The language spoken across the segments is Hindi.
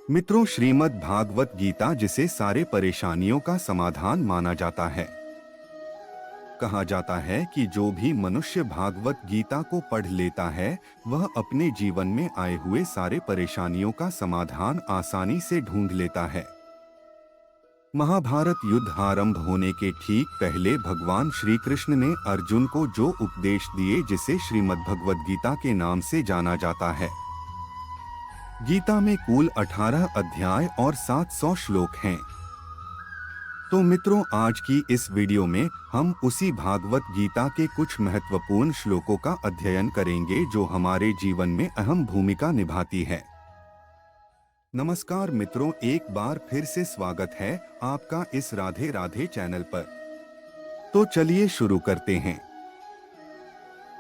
मित्रों, श्रीमद् भागवत गीता जिसे सारे परेशानियों का समाधान माना जाता है। कहा जाता है कि जो भी मनुष्य भागवत गीता को पढ़ लेता है वह अपने जीवन में आए हुए सारे परेशानियों का समाधान आसानी से ढूंढ लेता है। महाभारत युद्ध आरंभ होने के ठीक पहले भगवान श्री कृष्ण ने अर्जुन को जो उपदेश दिए जिसे श्रीमद् भगवत गीता के नाम से जाना जाता है। गीता में कुल 18 अध्याय और 700 श्लोक हैं। तो मित्रों, आज की इस वीडियो में हम उसी भागवत गीता के कुछ महत्वपूर्ण श्लोकों का अध्ययन करेंगे जो हमारे जीवन में अहम भूमिका निभाती है। नमस्कार मित्रों, एक बार फिर से स्वागत है आपका इस राधे राधे चैनल पर। तो चलिए शुरू करते हैं।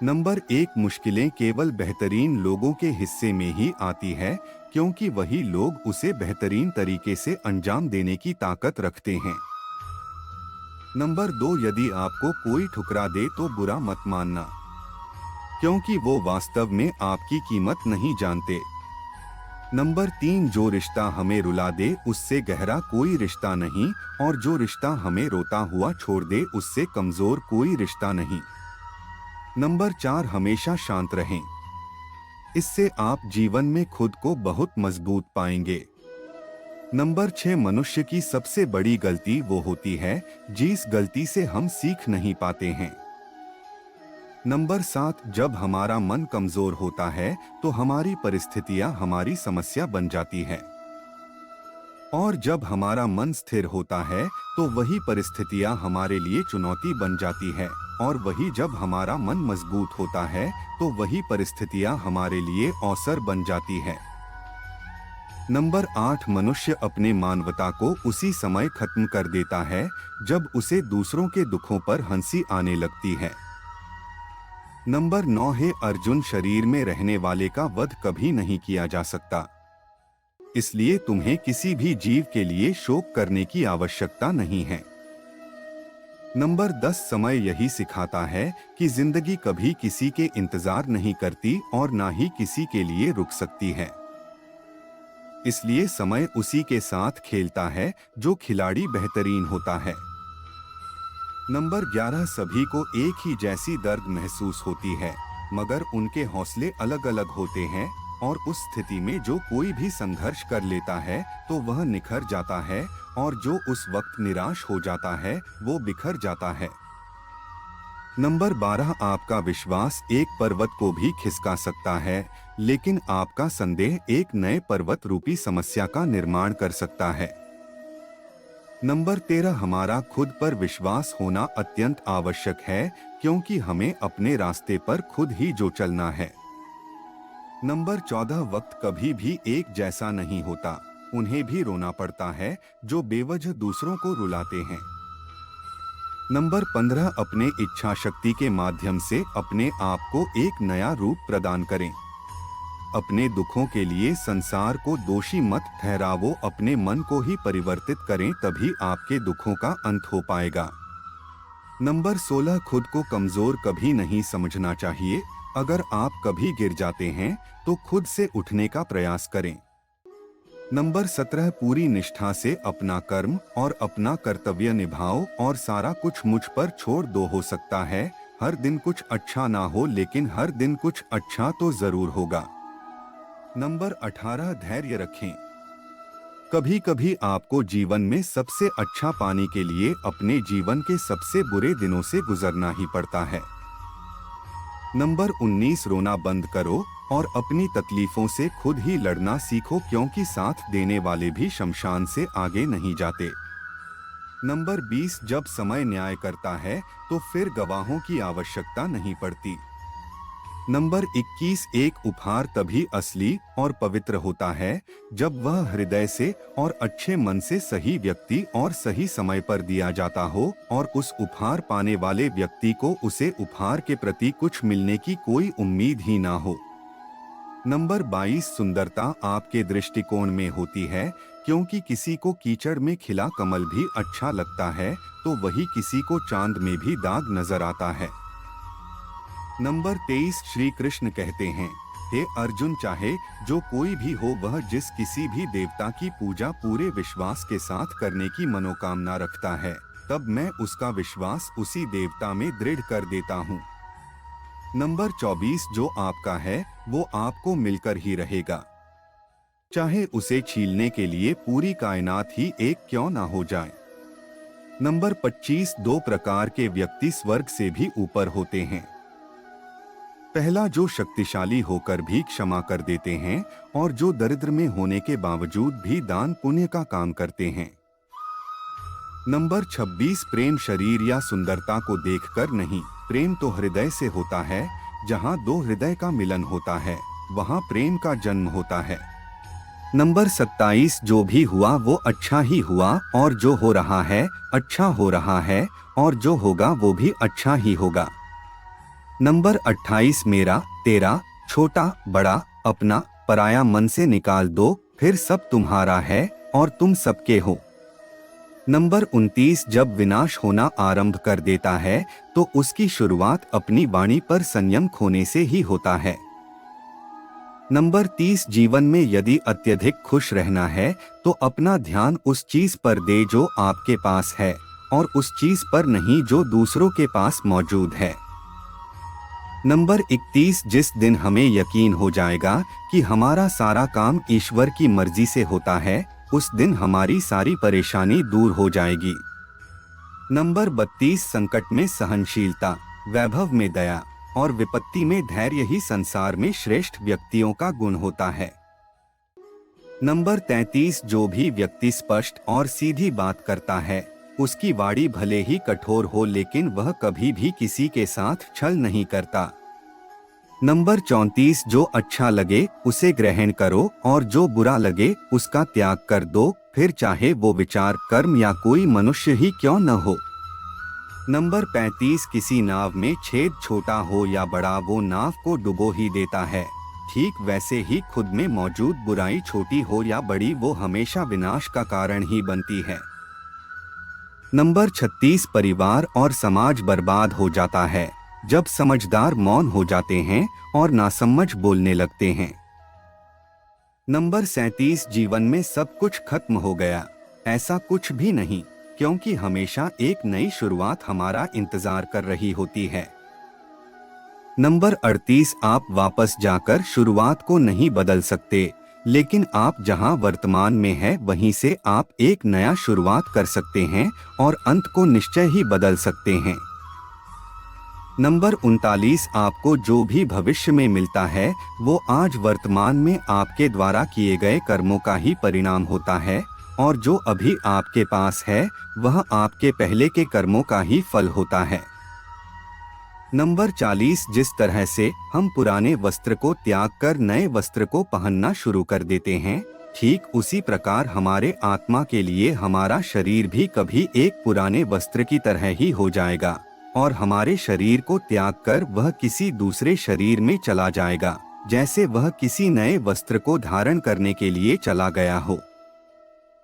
नंबर 1, मुश्किलें केवल बेहतरीन लोगों के हिस्से में ही आती है, क्योंकि वही लोग उसे बेहतरीन तरीके से अंजाम देने की ताकत रखते हैं। नंबर 2, यदि आपको कोई ठुकरा दे तो बुरा मत मानना, क्योंकि वो वास्तव में आपकी कीमत नहीं जानते। नंबर 3, जो रिश्ता हमें रुला दे उससे गहरा कोई रिश्ता नहीं, और जो रिश्ता हमें रोता हुआ छोड़ दे उससे कमजोर कोई रिश्ता नहीं। नंबर 4, हमेशा शांत रहें, इससे आप जीवन में खुद को बहुत मजबूत पाएंगे। नंबर 6, मनुष्य की सबसे बड़ी गलती वो होती है जिस गलती से हम सीख नहीं पाते हैं। नंबर 7, जब हमारा मन कमजोर होता है तो हमारी परिस्थितियां हमारी समस्या बन जाती है, और जब हमारा मन स्थिर होता है तो वही परिस्थितियां हमारे लिए चुनौती बन जाती है, और वही जब हमारा मन मजबूत होता है तो वही परिस्थितियां हमारे लिए अवसर बन जाती है। नंबर 8, मनुष्य अपने मानवता को उसी समय खत्म कर देता है जब उसे दूसरों के दुखों पर हंसी आने लगती है। नंबर 9 है, अर्जुन, शरीर में रहने वाले का वध कभी नहीं किया जा सकता, इसलिए तुम्हें किसी भी जीव के लिए शोक करने की आवश्यकता नहीं है। नंबर 10, समय यही सिखाता है कि जिंदगी कभी किसी के इंतजार नहीं करती और ना ही किसी के लिए रुक सकती है, इसलिए समय उसी के साथ खेलता है जो खिलाड़ी बेहतरीन होता है। नंबर 11, सभी को एक ही जैसी दर्द महसूस होती है, मगर उनके हौसले अलग अलग होते हैं, और उस स्थिति में जो कोई भी संघर्ष कर लेता है तो वह निखर जाता है, और जो उस वक्त निराश हो जाता है वो बिखर जाता है। नंबर 12, आपका विश्वास एक पर्वत को भी खिसका सकता है, लेकिन आपका संदेह एक नए पर्वत रूपी समस्या का निर्माण कर सकता है। नंबर 13, हमारा खुद पर विश्वास होना अत्यंत आवश्यक है, क्योंकि हमें अपने रास्ते पर खुद ही जो चलना है। नंबर 14, वक्त कभी भी एक जैसा नहीं होता, उन्हें भी रोना पड़ता है जो बेवजह दूसरों को रुलाते हैं। नंबर 15, अपने इच्छा शक्ति के माध्यम से अपने आप को एक नया रूप प्रदान करें। अपने दुखों के लिए संसार को दोषी मत ठहरावो, अपने मन को ही परिवर्तित करें, तभी आपके दुखों का अंत हो पाएगा। नंबर 16, खुद को कमजोर कभी नहीं समझना चाहिए। अगर आप कभी गिर जाते हैं तो खुद से उठने का प्रयास करें। नंबर 17, पूरी निष्ठा से अपना कर्म और अपना कर्तव्य निभाओ और सारा कुछ मुझ पर छोड़ दो। हो सकता है हर दिन कुछ अच्छा ना हो, लेकिन हर दिन कुछ अच्छा तो जरूर होगा। नंबर 18, धैर्य रखें। कभी कभी आपको जीवन में सबसे अच्छा पाने के लिए अपने जीवन के सबसे बुरे दिनों से गुजरना ही पड़ता है। नंबर 19, रोना बंद करो और अपनी तकलीफों से खुद ही लड़ना सीखो, क्योंकि साथ देने वाले भी शमशान से आगे नहीं जाते। नंबर 20, जब समय न्याय करता है तो फिर गवाहों की आवश्यकता नहीं पड़ती। नंबर 21, एक उपहार तभी असली और पवित्र होता है जब वह हृदय से और अच्छे मन से सही व्यक्ति और सही समय पर दिया जाता हो, और उस उपहार पाने वाले व्यक्ति को उसे उपहार के प्रति कुछ मिलने की कोई उम्मीद ही ना हो। नंबर 22, सुंदरता आपके दृष्टिकोण में होती है, क्योंकि किसी को कीचड़ में खिला कमल भी अच्छा लगता है तो वही किसी को चांद में भी दाग नजर आता है। नंबर 23, श्री कृष्ण कहते हैं, हे अर्जुन, चाहे जो कोई भी हो, वह जिस किसी भी देवता की पूजा पूरे विश्वास के साथ करने की मनोकामना रखता है, तब मैं उसका विश्वास उसी देवता में दृढ़ कर देता हूँ। नंबर 24, जो आपका है वो आपको मिलकर ही रहेगा, चाहे उसे छीलने के लिए पूरी कायनात ही एक क्यों ना हो जाए। नंबर 25, दो प्रकार के व्यक्ति स्वर्ग से भी ऊपर होते हैं। पहला, जो शक्तिशाली होकर भी क्षमा कर देते हैं और जो दरिद्र में होने के बावजूद भी दान पुण्य का काम करते हैं। नंबर 26, प्रेम शरीर या सुंदरता को देखकर नहीं, प्रेम तो हृदय से होता है। जहां दो हृदय का मिलन होता है, वहां प्रेम का जन्म होता है। नंबर 27, जो भी हुआ वो अच्छा ही हुआ, और जो हो रहा है अच्छा हो रहा है, और जो होगा वो भी अच्छा ही होगा। नंबर 28, मेरा तेरा, छोटा बड़ा अपना पराया मन से निकाल दो, फिर सब तुम्हारा है और तुम सबके हो। नंबर 29, जब विनाश होना आरंभ कर देता है तो उसकी शुरुआत अपनी वाणी पर संयम खोने से ही होता है। नंबर 30, जीवन में यदि अत्यधिक खुश रहना है तो अपना ध्यान उस चीज पर दे जो आपके पास है, और उस चीज पर नहीं जो दूसरों के पास मौजूद है। नंबर 31, जिस दिन हमें यकीन हो जाएगा कि हमारा सारा काम ईश्वर की मर्जी से होता है, उस दिन हमारी सारी परेशानी दूर हो जाएगी। नंबर 32, संकट में सहनशीलता, वैभव में दया और विपत्ति में धैर्य ही संसार में श्रेष्ठ व्यक्तियों का गुण होता है। नंबर 33, जो भी व्यक्ति स्पष्ट और सीधी बात करता है, उसकी वाणी भले ही कठोर हो लेकिन वह कभी भी किसी के साथ छल नहीं करता। नंबर 34, जो अच्छा लगे उसे ग्रहण करो और जो बुरा लगे उसका त्याग कर दो, फिर चाहे वो विचार, कर्म या कोई मनुष्य ही क्यों न हो। नंबर 35, किसी नाव में छेद छोटा हो या बड़ा, वो नाव को डुबो ही देता है। ठीक वैसे ही खुद में मौजूद बुराई छोटी हो या बड़ी, वो हमेशा विनाश का कारण ही बनती है। नंबर 36, परिवार और समाज बर्बाद हो जाता है जब समझदार मौन हो जाते हैं और नासमझ बोलने लगते हैं। नंबर 37, जीवन में सब कुछ खत्म हो गया, ऐसा कुछ भी नहीं, क्योंकि हमेशा एक नई शुरुआत हमारा इंतजार कर रही होती है। नंबर 38, आप वापस जाकर शुरुआत को नहीं बदल सकते, लेकिन आप जहां वर्तमान में हैं वहीं से आप एक नया शुरुआत कर सकते हैं और अंत को निश्चय ही बदल सकते हैं। नंबर 39, आपको जो भी भविष्य में मिलता है वो आज वर्तमान में आपके द्वारा किए गए कर्मों का ही परिणाम होता है, और जो अभी आपके पास है वह आपके पहले के कर्मों का ही फल होता है। नंबर 40, जिस तरह से हम पुराने वस्त्र को त्याग कर नए वस्त्र को पहनना शुरू कर देते हैं, ठीक उसी प्रकार हमारे आत्मा के लिए हमारा शरीर भी कभी एक पुराने वस्त्र की तरह ही हो जाएगा, और हमारे शरीर को त्याग कर वह किसी दूसरे शरीर में चला जाएगा, जैसे वह किसी नए वस्त्र को धारण करने के लिए चला गया हो।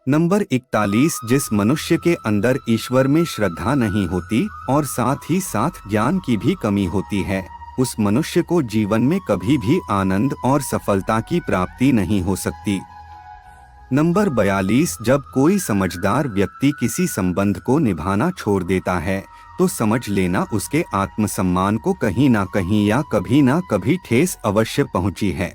नंबर 41, जिस मनुष्य के अंदर ईश्वर में श्रद्धा नहीं होती और साथ ही साथ ज्ञान की भी कमी होती है, उस मनुष्य को जीवन में कभी भी आनंद और सफलता की प्राप्ति नहीं हो सकती। नंबर 42, जब कोई समझदार व्यक्ति किसी संबंध को निभाना छोड़ देता है तो समझ लेना उसके आत्मसम्मान को कहीं ना कहीं या कभी ना कभी ठेस अवश्य पहुंची है।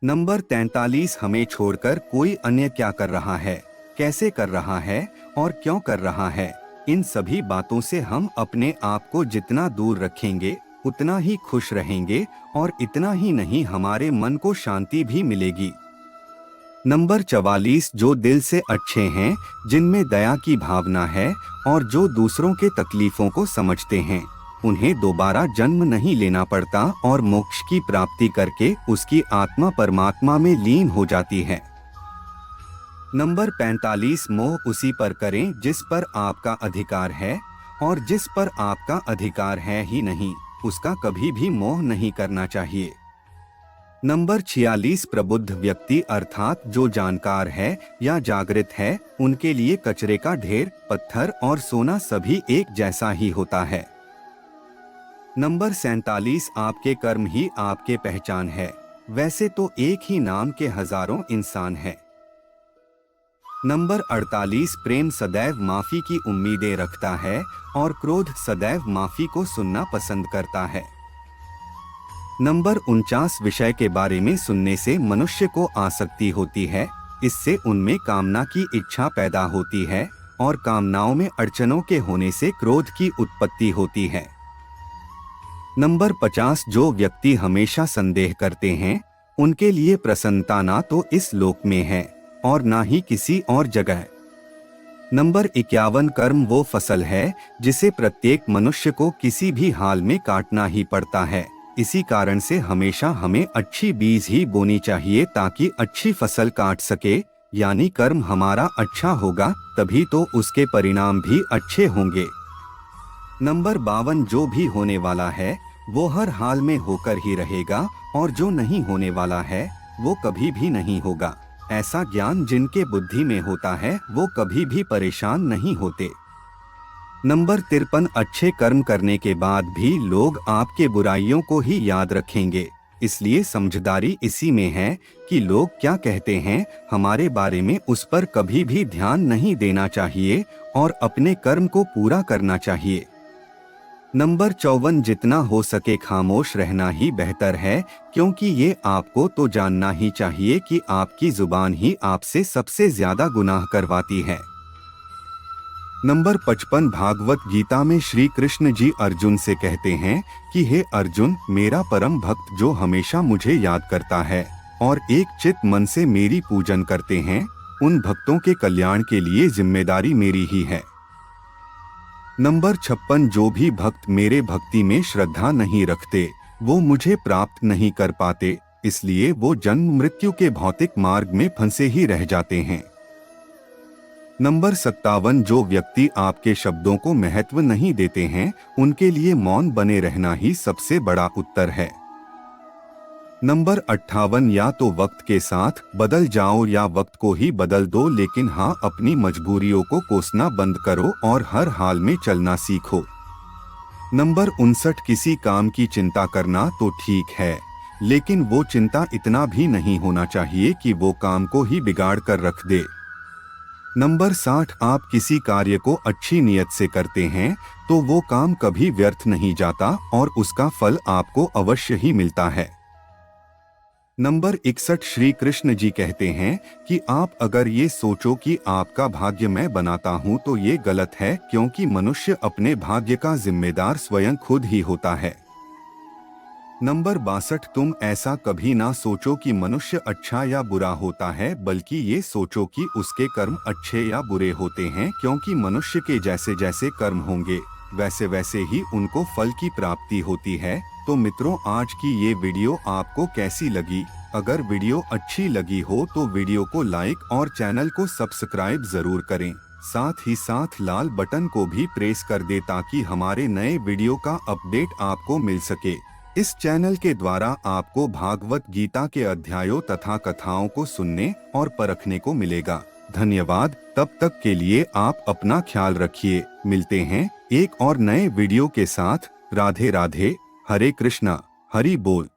नंबर 43, हमें छोड़कर कोई अन्य क्या कर रहा है, कैसे कर रहा है और क्यों कर रहा है, इन सभी बातों से हम अपने आप को जितना दूर रखेंगे उतना ही खुश रहेंगे, और इतना ही नहीं हमारे मन को शांति भी मिलेगी। नंबर 44, जो दिल से अच्छे हैं, जिनमें दया की भावना है और जो दूसरों के तकलीफों को समझते हैं, उन्हें दोबारा जन्म नहीं लेना पड़ता और मोक्ष की प्राप्ति करके उसकी आत्मा परमात्मा में लीन हो जाती है। नंबर 45, मोह उसी पर करें जिस पर आपका अधिकार है, और जिस पर आपका अधिकार है ही नहीं उसका कभी भी मोह नहीं करना चाहिए। नंबर 46, प्रबुद्ध व्यक्ति अर्थात जो जानकार है या जागृत है, उनके लिए कचरे का ढेर, पत्थर और सोना सभी एक जैसा ही होता है। नंबर 47, आपके कर्म ही आपके पहचान है। वैसे तो एक ही नाम के हजारों इंसान हैं। नंबर 48, प्रेम सदैव माफी की उम्मीदें रखता है और क्रोध सदैव माफी को सुनना पसंद करता है। नंबर 49, विषय के बारे में सुनने से मनुष्य को आसक्ति होती है। इससे उनमें कामना की इच्छा पैदा होती है और कामनाओं में अड़चनों के होने से क्रोध की उत्पत्ति होती है। नंबर 50, जो व्यक्ति हमेशा संदेह करते हैं उनके लिए प्रसन्नता ना तो इस लोक में है और ना ही किसी और जगह। नंबर 51, कर्म वो फसल है जिसे प्रत्येक मनुष्य को किसी भी हाल में काटना ही पड़ता है। इसी कारण से हमेशा हमें अच्छी बीज ही बोनी चाहिए ताकि अच्छी फसल काट सके, यानी कर्म हमारा अच्छा होगा तभी तो उसके परिणाम भी अच्छे होंगे। नंबर 52, जो भी होने वाला है वो हर हाल में होकर ही रहेगा और जो नहीं होने वाला है वो कभी भी नहीं होगा। ऐसा ज्ञान जिनके बुद्धि में होता है वो कभी भी परेशान नहीं होते। नंबर 53, अच्छे कर्म करने के बाद भी लोग आपके बुराइयों को ही याद रखेंगे। इसलिए समझदारी इसी में है कि लोग क्या कहते हैं हमारे बारे में उस पर कभी भी ध्यान नहीं देना चाहिए और अपने कर्म को पूरा करना चाहिए। नंबर 54, जितना हो सके खामोश रहना ही बेहतर है, क्योंकि ये आपको तो जानना ही चाहिए कि आपकी जुबान ही आपसे सबसे ज्यादा गुनाह करवाती है। नंबर 55, भागवत गीता में श्री कृष्ण जी अर्जुन से कहते हैं कि हे अर्जुन, मेरा परम भक्त जो हमेशा मुझे याद करता है और एक चित मन से मेरी पूजन करते हैं, उन भक्तों के कल्याण के लिए जिम्मेदारी मेरी ही है। नंबर 56, जो भी भक्त मेरे भक्ति में श्रद्धा नहीं रखते वो मुझे प्राप्त नहीं कर पाते, इसलिए वो जन्म मृत्यु के भौतिक मार्ग में फंसे ही रह जाते हैं। नंबर 57, जो व्यक्ति आपके शब्दों को महत्व नहीं देते हैं उनके लिए मौन बने रहना ही सबसे बड़ा उत्तर है। नंबर 58, या तो वक्त के साथ बदल जाओ या वक्त को ही बदल दो, लेकिन हाँ अपनी मजबूरियों को कोसना बंद करो और हर हाल में चलना सीखो। नंबर 59, किसी काम की चिंता करना तो ठीक है लेकिन वो चिंता इतना भी नहीं होना चाहिए कि वो काम को ही बिगाड़ कर रख दे। नंबर 60, आप किसी कार्य को अच्छी नीयत से करते हैं तो वो काम कभी व्यर्थ नहीं जाता और उसका फल आपको अवश्य ही मिलता है। नंबर 61, श्री कृष्ण जी कहते हैं कि आप अगर ये सोचो कि आपका भाग्य मैं बनाता हूँ तो ये गलत है, क्योंकि मनुष्य अपने भाग्य का जिम्मेदार स्वयं खुद ही होता है। नंबर 62, तुम ऐसा कभी ना सोचो कि मनुष्य अच्छा या बुरा होता है, बल्कि ये सोचो कि उसके कर्म अच्छे या बुरे होते हैं, क्योंकि मनुष्य के जैसे जैसे कर्म होंगे वैसे वैसे ही उनको फल की प्राप्ति होती है। तो मित्रों, आज की ये वीडियो आपको कैसी लगी? अगर वीडियो अच्छी लगी हो तो वीडियो को लाइक और चैनल को सब्सक्राइब जरूर करें। साथ ही साथ लाल बटन को भी प्रेस कर दे ताकि हमारे नए वीडियो का अपडेट आपको मिल सके। इस चैनल के द्वारा आपको भागवत गीता के अध्यायों तथा कथाओं को सुनने और परखने को मिलेगा। धन्यवाद। तब तक के लिए आप अपना ख्याल रखिए। मिलते हैं एक और नए वीडियो के साथ। राधे राधे। हरे कृष्णा। हरि बोल।